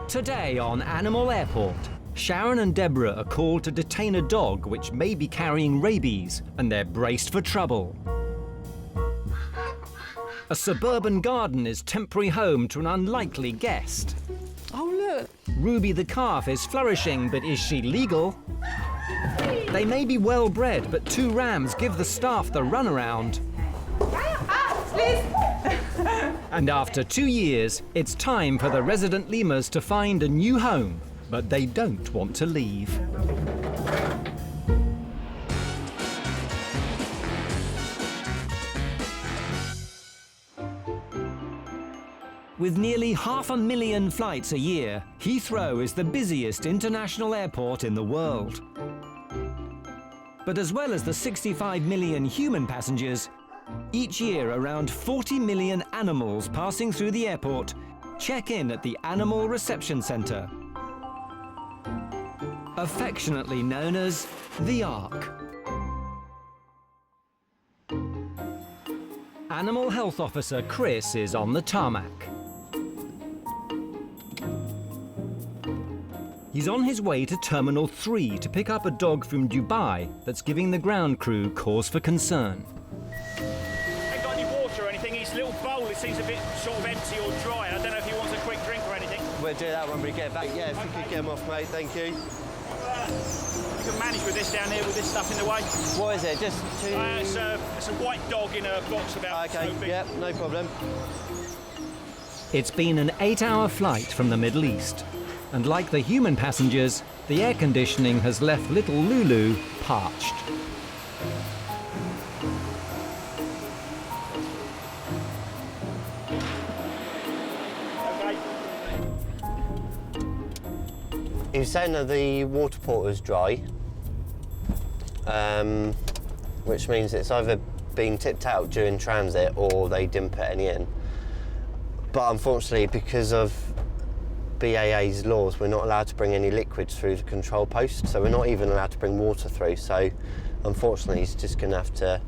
Today on Animal Airport, Sharon and Deborah are called to detain a dog which may be carrying rabies, and they're braced for trouble. A suburban garden is temporary home to an unlikely guest. Oh, look. Ruby the calf is flourishing, but is she legal? They may be well bred, but two rams give the staff the runaround. And after 2 years, it's time for the resident lemurs to find a new home, but they don't want to leave. With nearly 500,000 flights a year, Heathrow is the busiest international airport in the world. But as well as the 65 million human passengers, each year around 40 million animals passing through the airport check in at the Animal Reception Centre, affectionately known as the Ark. Animal Health Officer Chris is on the tarmac. He's on his way to Terminal 3 to pick up a dog from Dubai that's giving the ground crew cause for concern. Ain't got any water or anything. His little bowl, it seems a bit sort of empty or dry. I don't know if he wants a quick drink or anything. We'll do that when we get back. Yeah, if you could get him off, mate, thank you. You can manage with this down here with this stuff in the way. What is it? Just two... It's a white dog in a box about Okay, so big. yeah, no problem. It's been an 8-hour flight from the Middle East. And like the human passengers, the air conditioning has left little Lulu parched. Okay. He was saying that the water port was dry, which means it's either been tipped out during transit or they didn't put any in. But unfortunately, because of BAA's laws, we're not allowed to bring any liquids through the control post, so we're not even allowed to bring water through. So unfortunately, he's just going to have to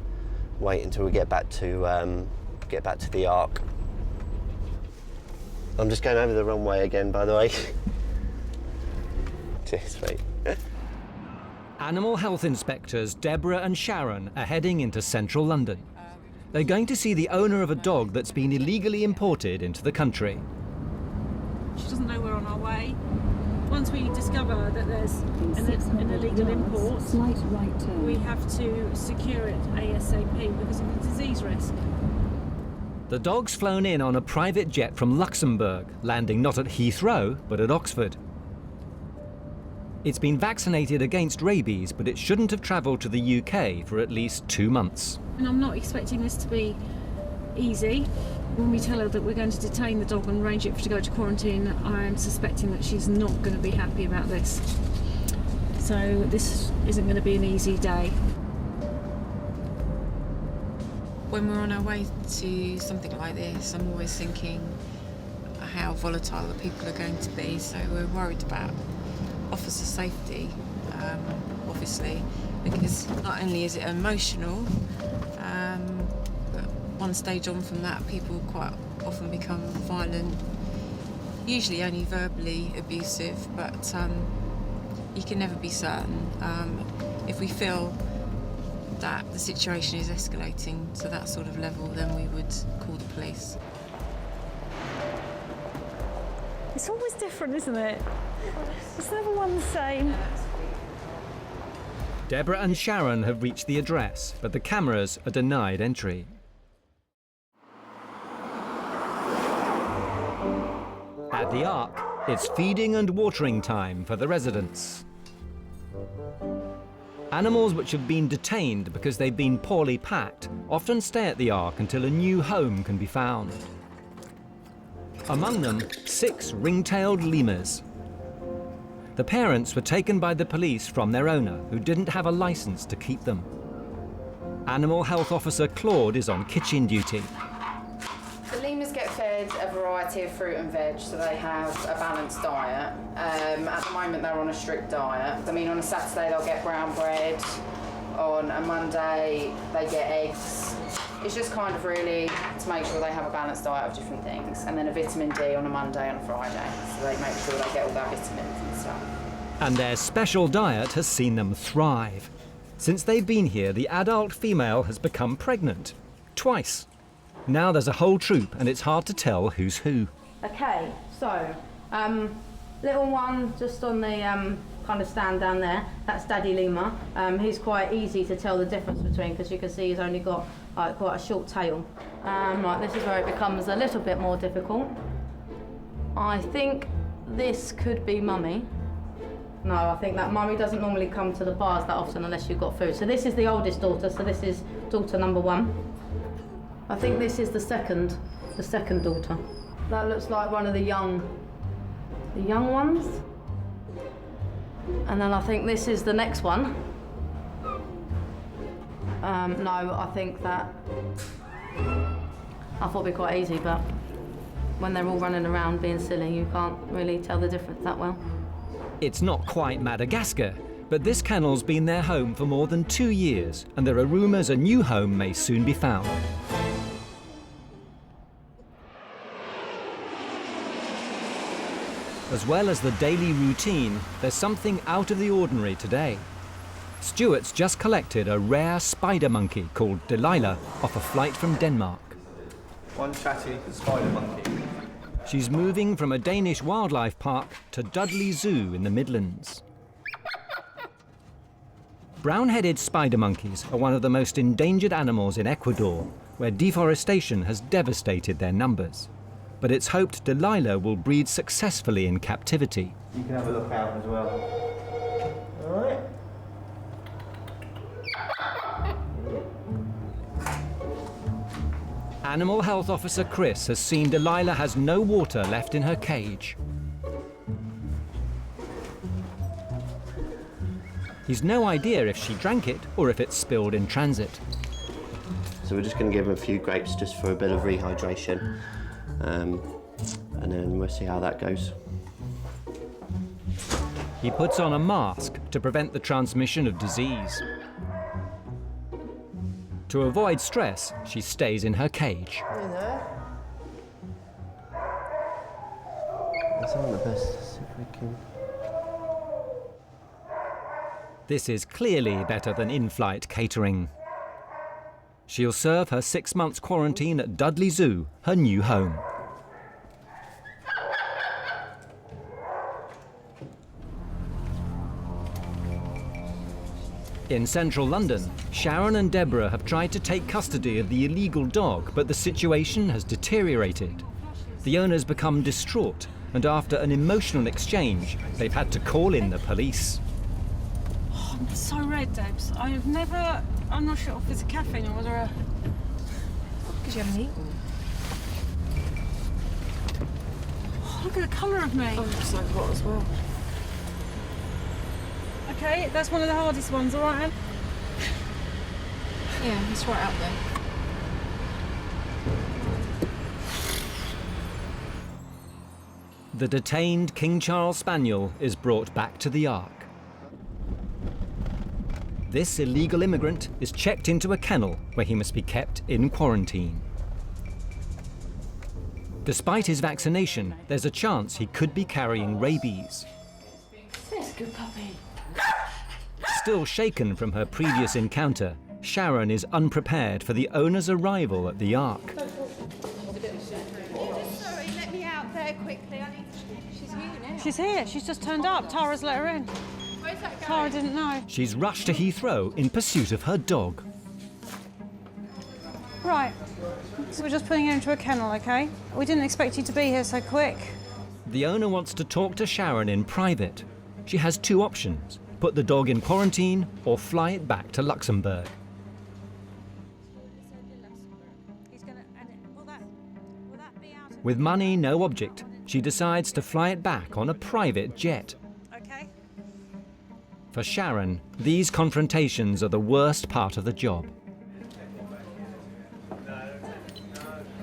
wait until we get back to the Ark. I'm just going over the wrong way again, by the way. Cheers, mate. Animal health inspectors Deborah and Sharon are heading into central London. They're going to see the owner of a dog that's been illegally imported into the country. She doesn't know we're on our way. Once we discover that there's an illegal import, we have to secure it ASAP because of the disease risk. The dog's flown in on a private jet from Luxembourg, landing not at Heathrow, but at Oxford. It's been vaccinated against rabies, but it shouldn't have travelled to the UK for at least 2 months. And I'm not expecting this to be easy. When we tell her that we're going to detain the dog and arrange it to go to quarantine, I'm suspecting that she's not going to be happy about this. So this isn't going to be an easy day. When we're on our way to something like this, I'm always thinking how volatile the people are going to be. So we're worried about officer safety, obviously, because not only is it emotional, but one stage on from that, people quite often become violent, usually only verbally abusive, but you can never be certain. If we feel that the situation is escalating to that sort of level, then we would call the police. It's always different, isn't it? It's never one the same. Deborah and Sharon have reached the address, but the cameras are denied entry. At the Ark, it's feeding and watering time for the residents. Animals which have been detained because they've been poorly packed often stay at the Ark until a new home can be found. Among them, 6 ring-tailed lemurs. The parents were taken by the police from their owner, who didn't have a license to keep them. Animal Health Officer Claude is on kitchen duty. The lemurs get fed a variety of fruit and veg, so they have a balanced diet. At the moment, they're on a strict diet. I mean, on a Saturday, they'll get brown bread. On a Monday, they get eggs. It's just kind of really to make sure they have a balanced diet of different things, and then a vitamin D on a Monday and a Friday, so they make sure they get all their vitamins and stuff. And their special diet has seen them thrive. Since they've been here, the adult female has become pregnant. Twice. Now there's a whole troop, and it's hard to tell who's who. Okay, so, little one just on the kind of stand down there, that's Daddy Lemur. He's quite easy to tell the difference between, because you can see he's only got like quite a short tail. Like this is where it becomes a little bit more difficult. I think this could be Mummy. No, I think that Mummy doesn't normally come to the bars that often unless you've got food. So this is the oldest daughter, so this is daughter number 1. I think this is the second daughter. That looks like one of the young ones. And then I think this is the next one. No, I think that, I thought it'd be quite easy, but when they're all running around being silly, you can't really tell the difference that well. It's not quite Madagascar, but this kennel's been their home for more than 2 years, and there are rumours a new home may soon be found. As well as the daily routine, there's something out of the ordinary today. Stuart's just collected a rare spider monkey called Delilah off a flight from Denmark. One chatty spider monkey. She's moving from a Danish wildlife park to Dudley Zoo in the Midlands. Brown-headed spider monkeys are one of the most endangered animals in Ecuador, where deforestation has devastated their numbers. But it's hoped Delilah will breed successfully in captivity. You can have a look out as well. All right. Animal Health Officer Chris has seen Delilah has no water left in her cage. He's no idea if she drank it or if it's spilled in transit. So we're just going to give them a few grapes just for a bit of rehydration. And then we'll see how that goes. He puts on a mask to prevent the transmission of disease. To avoid stress, she stays in her cage. That's all the best. See if we can. This is clearly better than in-flight catering. She'll serve her 6 months quarantine at Dudley Zoo, her new home. In central London, Sharon and Deborah have tried to take custody of the illegal dog, but the situation has deteriorated. The owner's become distraught, and after an emotional exchange, they've had to call in the police. Oh, I'm so red, Debs. I'm not sure if it's a caffeine or whether a... Because you haven't eaten. Oh, look at the colour of me. Oh, I'm so hot as well. Okay, that's one of the hardest ones, all right, Anne? Yeah, it's right out there. The detained King Charles Spaniel is brought back to the Ark. This illegal immigrant is checked into a kennel where he must be kept in quarantine. Despite his vaccination, there's a chance he could be carrying rabies. That's a good puppy. Still shaken from her previous encounter, Sharon is unprepared for the owner's arrival at the Ark. Sorry, let me out there quickly. I need to... She's here now. She's here. She's just turned up. Tara's let her in. Where's that going? Tara didn't know. She's rushed to Heathrow in pursuit of her dog. Right. So we're just putting her into a kennel, OK? We didn't expect you to be here so quick. The owner wants to talk to Sharon in private. She has two options: put the dog in quarantine or fly it back to Luxembourg. With money no object, she decides to fly it back on a private jet. Okay. For Sharon, these confrontations are the worst part of the job.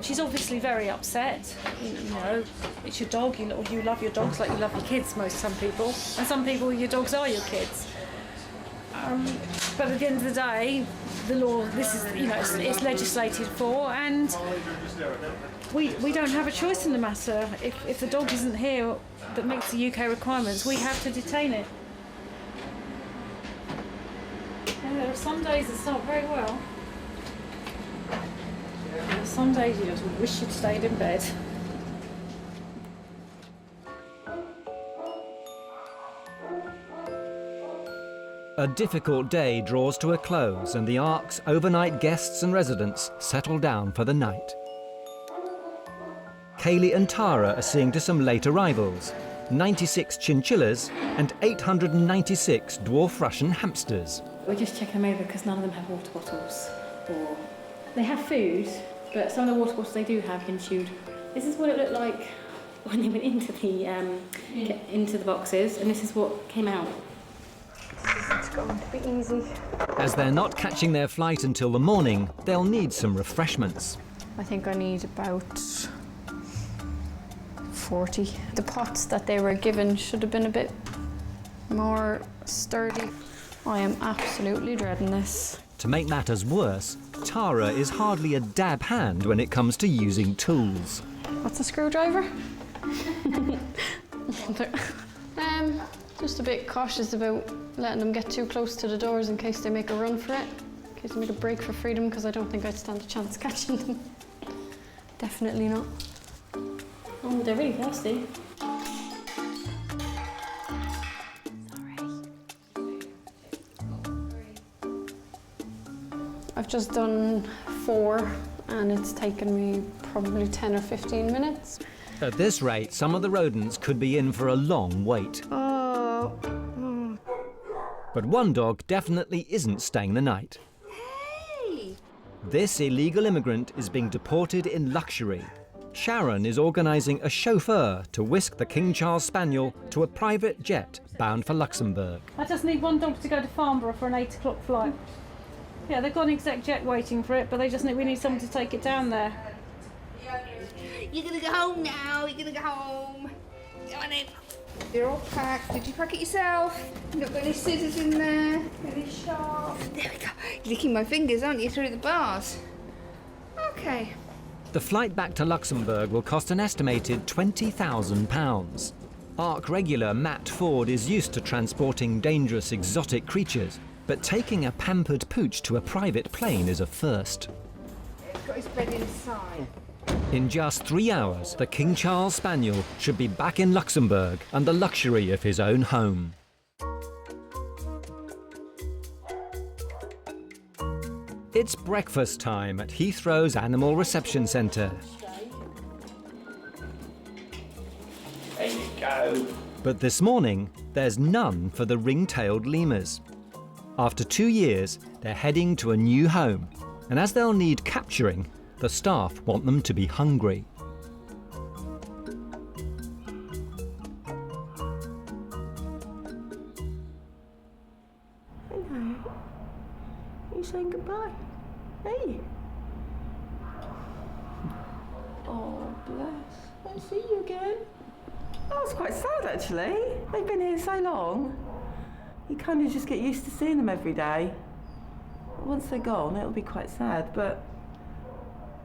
She's obviously very upset. You know, it's your dog. You love your dogs like you love your kids, some people. And some people, your dogs are your kids. But at the end of the day, the law, this is, you know, it's legislated for, and we don't have a choice in the matter. If the dog isn't here that meets the UK requirements, we have to detain it. And there are some days it's not very well. There are some days you just wish you'd stayed in bed. A difficult day draws to a close and the Ark's overnight guests and residents settle down for the night. Kaylee and Tara are seeing to some late arrivals, 96 chinchillas and 896 dwarf Russian hamsters. We're just checking them over because none of them have water bottles. Or they have food, but some of the water bottles they do have been chewed. This is what it looked like when they went into the boxes, and this is what came out. It's going to be easy. As they're not catching their flight until the morning, they'll need some refreshments. I think I need about 40. The pots that they were given should have been a bit more sturdy. I am absolutely dreading this. To make matters worse, Tara is hardly a dab hand when it comes to using tools. What's a screwdriver? Just a bit cautious about letting them get too close to the doors in case they make a run for it, in case they make a break for freedom, because I don't think I'd stand a chance catching them. Definitely not. Oh, they're really thirsty. I've just done 4 and it's taken me probably 10 or 15 minutes. At this rate, some of the rodents could be in for a long wait. But one dog definitely isn't staying the night. Hey! This illegal immigrant is being deported in luxury. Sharon is organising a chauffeur to whisk the King Charles Spaniel to a private jet bound for Luxembourg. I just need one dog to go to Farnborough for an 8 o'clock flight. Yeah, they've got an exec jet waiting for it, but we need someone to take it down there. You're gonna go home now. You're gonna go home. Go on in. They're all packed. Did you pack it yourself? You've not got any scissors in there? Any sharp? There we go. You're licking my fingers, aren't you, through the bars? Okay. The flight back to Luxembourg will cost an estimated £20,000. Ark regular Matt Ford is used to transporting dangerous exotic creatures, but taking a pampered pooch to a private plane is a first. He's got his bed inside. In just 3 hours, the King Charles Spaniel should be back in Luxembourg and the luxury of his own home. It's breakfast time at Heathrow's Animal Reception Centre. There you go. But this morning, there's none for the ring-tailed lemurs. After 2 years, they're heading to a new home, and as they'll need capturing, the staff want them to be hungry. Hello. Are you saying goodbye? Hey. Oh, bless. Won't see you again. Oh, it's quite sad actually. They've been here so long. You kind of just get used to seeing them every day. Once they're gone, it'll be quite sad, but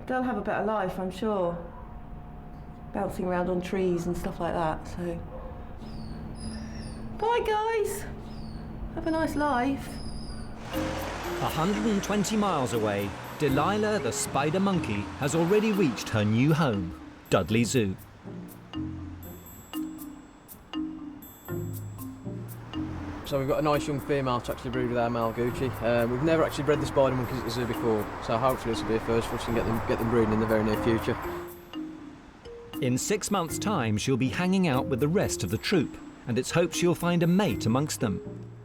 they'll have a better life, I'm sure. Bouncing around on trees and stuff like that, so. Bye, guys. Have a nice life. 120 miles away, Delilah the spider monkey has already reached her new home, Dudley Zoo. So we've got a nice young female to actually breed with our male Gucci. We've never actually bred the spider monkeys at the zoo before, so hopefully this will be a first for us and get them breeding in the very near future. In 6 months' time, she'll be hanging out with the rest of the troop, and it's hoped she'll find a mate amongst them.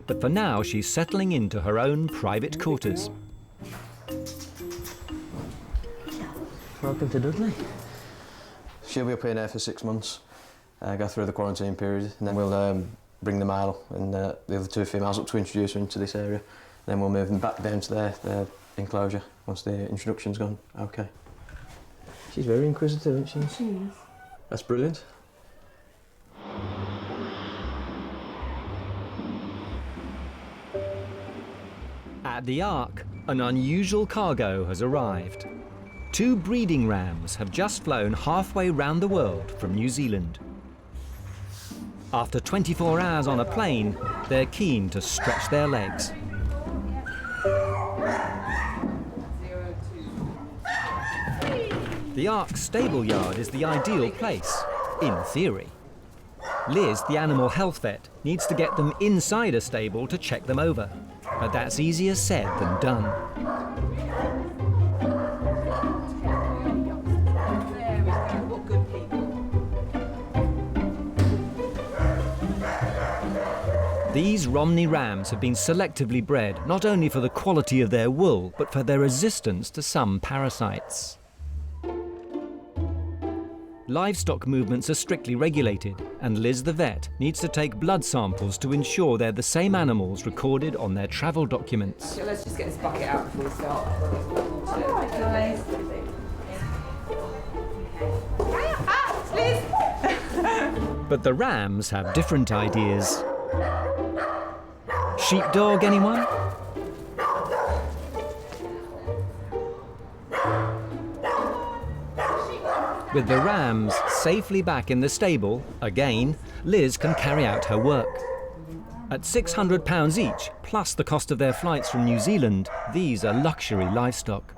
But for now, she's settling into her own private quarters. Welcome to Dudley. She'll be up here now for 6 months, go through the quarantine period, and then we'll bring the male and the other 2 females up to introduce her into this area. Then we'll move them back down to their enclosure once the introduction's gone. Okay. She's very inquisitive, isn't she? She is. That's brilliant. At the Ark, an unusual cargo has arrived. 2 breeding rams have just flown halfway round the world from New Zealand. After 24 hours on a plane, they're keen to stretch their legs. The Ark's stable yard is the ideal place, in theory. Liz, the animal health vet, needs to get them inside a stable to check them over. But that's easier said than done. These Romney rams have been selectively bred not only for the quality of their wool, but for their resistance to some parasites. Livestock movements are strictly regulated, and Liz the vet needs to take blood samples to ensure they're the same animals recorded on their travel documents. So let's just get this bucket out before we start. Alright guys. Liz! But the rams have different ideas. Sheepdog, anyone? With the rams safely back in the stable, again, Liz can carry out her work. At £600 each, plus the cost of their flights from New Zealand, these are luxury livestock.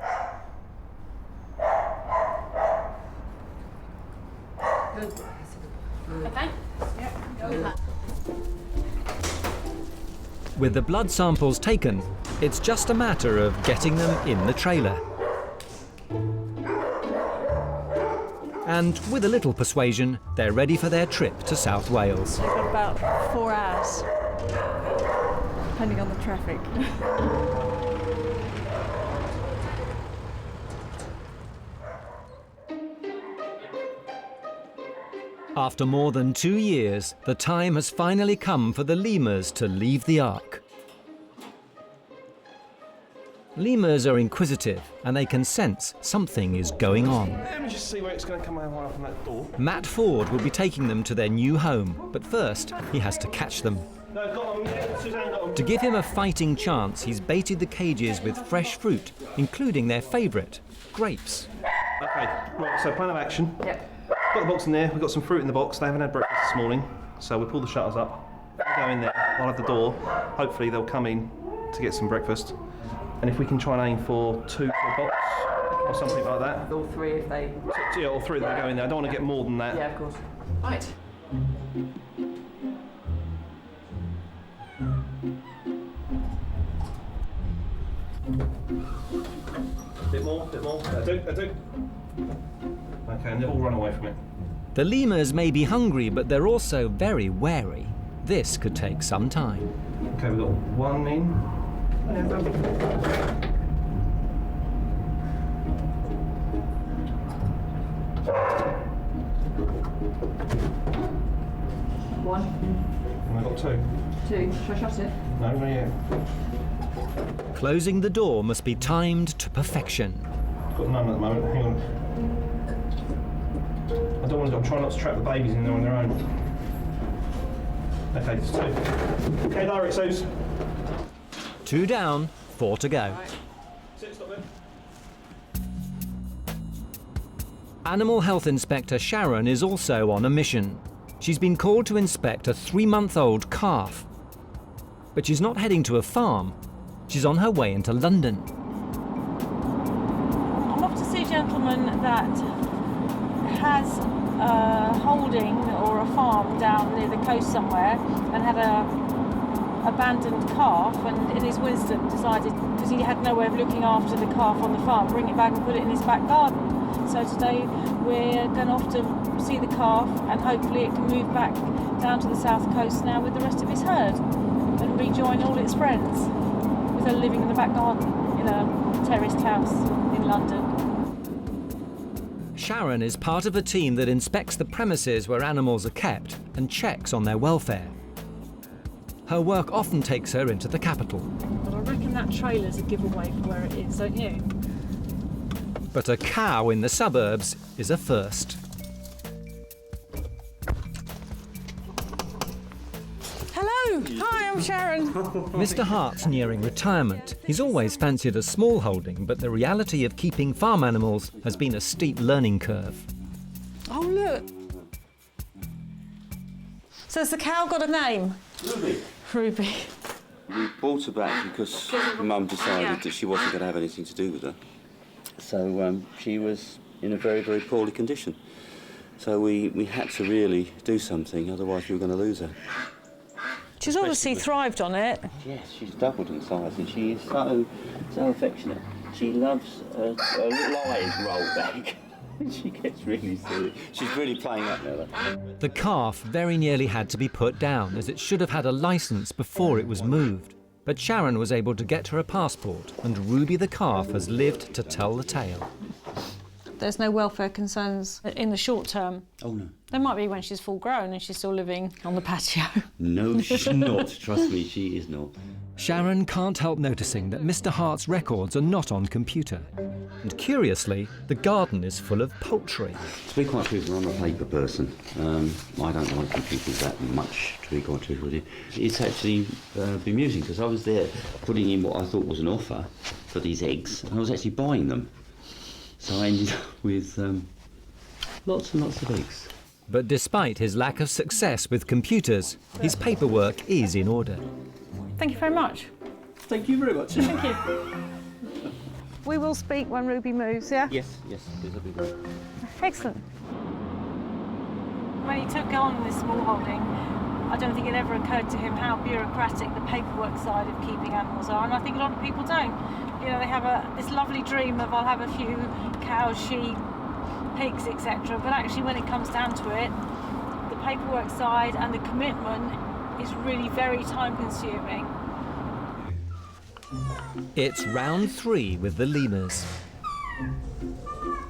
Okay. With the blood samples taken, it's just a matter of getting them in the trailer. And with a little persuasion, they're ready for their trip to South Wales. They've got about 4 hours, depending on the traffic. After more than 2 years, the time has finally come for the lemurs to leave the Ark. Lemurs are inquisitive, and they can sense something is going on. Let me just see where it's going to come out from that door. Matt Ford will be taking them to their new home, but first he has to catch them. No, got them. Yeah, Suzanne got them. To give him a fighting chance, he's baited the cages with fresh fruit, including their favourite, grapes. Okay, right, so plan of action. Yep. Got the box in there, we've got some fruit in the box. They haven't had breakfast this morning, so we pull the shutters up. I'll go in there, I'll have the door. Hopefully they'll come in to get some breakfast. And if we can try and aim for 2 per box or something like that. All 3 if they... Yeah, all 3 that go in there. I don't want to get more than that. Yeah, of course. Right. Bit more. I do. Okay, and they'll all run away from it. The lemurs may be hungry, but they're also very wary. This could take some time. Okay, we've got 1 in. One. And we've got 2. 2. Shall I shut it? No, not yet. Closing the door must be timed to perfection. Got none at the moment. Hang on. I don't want to. I'm trying not to trap the babies in there on their own. Okay, there's 2. Okay, direct, Suze. 2 down, 4 to go. Right. Sit, stop there. Animal Health Inspector Sharon is also on a mission. She's been called to inspect a 3-month-old calf. But she's not heading to a farm. She's on her way into London. I'm off to see a gentleman that has a holding or a farm down near the coast somewhere and had a abandoned calf, and in his wisdom decided, because he had no way of looking after the calf on the farm, bring it back and put it in his back garden. So today we're going off to see the calf, and hopefully it can move back down to the south coast now with the rest of his herd and rejoin all its friends, with her living in the back garden in a terraced house in London. Sharon is part of a team that inspects the premises where animals are kept and checks on their welfare. Her work often takes her into the capital. But I reckon that trailer's a giveaway for where it is, don't you? But a cow in the suburbs is a first. Hello! Hello! Hi, I'm Sharon. Mr. Hart's nearing retirement. He's always fancied a small holding, but the reality of keeping farm animals has been a steep learning curve. Oh, look. So has the cow got a name? Ruby. Ruby. We brought her back because Mum decided that she wasn't going to have anything to do with her. So she was in a very, very poorly condition. So we had to really do something, otherwise we were going to lose her. She's obviously thrived on it. Yes, she's doubled in size and she is so affectionate. She loves her little eyes rolled back. She gets really silly. She's really playing up now, though. The calf very nearly had to be put down, as it should have had a licence before it was moved. But Sharon was able to get her a passport, and Ruby the calf has lived to tell the tale. There's no welfare concerns in the short term. Oh, no. There might be when she's full grown and she's still living on the patio. No, she's not. Trust me, she is not. Sharon can't help noticing that Mr. Hart's records are not on computer. And curiously, the garden is full of poultry. To be quite truthful, I'm a paper person. I don't like computers that much, to be quite truthful with you. It's actually bemusing, because I was there putting in what I thought was an offer for these eggs, and I was actually buying them. So I ended up with lots and lots of eggs. But despite his lack of success with computers, his paperwork is in order. Thank you very much. Thank you very much. Thank you. We will speak when Ruby moves, yeah? Yes, that'll be great. Excellent. When he took on this small holding, I don't think it ever occurred to him how bureaucratic the paperwork side of keeping animals are, and I think a lot of people don't. You know, they have this lovely dream of, I'll have a few cows, sheep, pigs, etc. But actually, when it comes down to it, the paperwork side and the commitment is really very time-consuming. It's round 3 with the lemurs.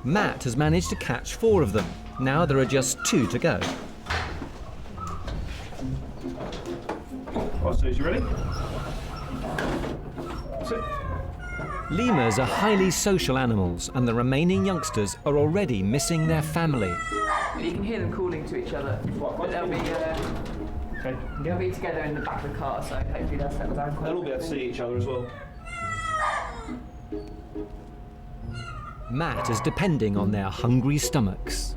Matt has managed to catch 4 of them. Now there are just 2 to go. Right, so you ready? Sit. Lemurs are highly social animals, and the remaining youngsters are already missing their family. You can hear them calling to each other. But they'll be together in the back of the car, so hopefully they'll settle down quite. They'll all be able to see each other as well. Matt is depending on their hungry stomachs.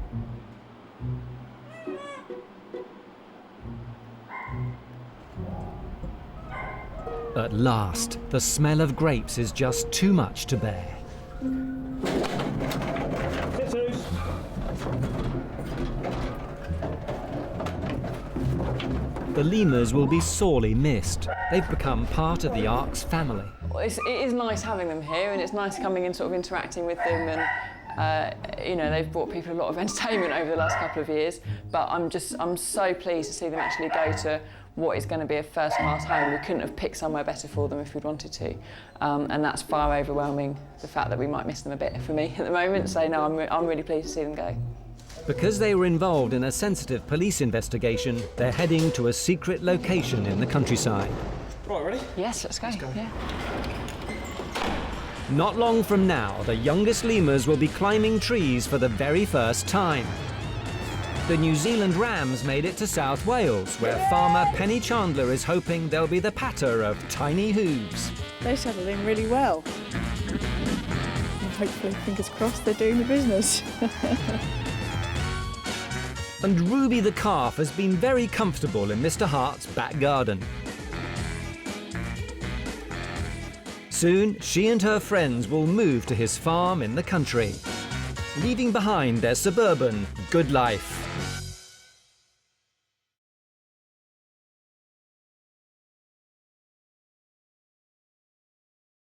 At last, the smell of grapes is just too much to bear. The lemurs will be sorely missed. They've become part of the Ark's family. Well, it is nice having them here, and it's nice coming and sort of interacting with them, and you know, they've brought people a lot of entertainment over the last couple of years. But I'm so pleased to see them actually go to what is going to be a first-class home. We couldn't have picked somewhere better for them if we'd wanted to, and that's far overwhelming the fact that we might miss them a bit for me at the moment. So no, I'm really pleased to see them go. Because they were involved in a sensitive police investigation, they're heading to a secret location in the countryside. Right, ready? Yes, let's go. Yeah. Not long from now, the youngest lemurs will be climbing trees for the very first time. The New Zealand rams made it to South Wales, where farmer Penny Chandler is hoping there'll be the patter of tiny hooves. They settled in really well. And hopefully, fingers crossed, they're doing the business. And Ruby the calf has been very comfortable in Mr. Hart's back garden. Soon, she and her friends will move to his farm in the country, leaving behind their suburban good life.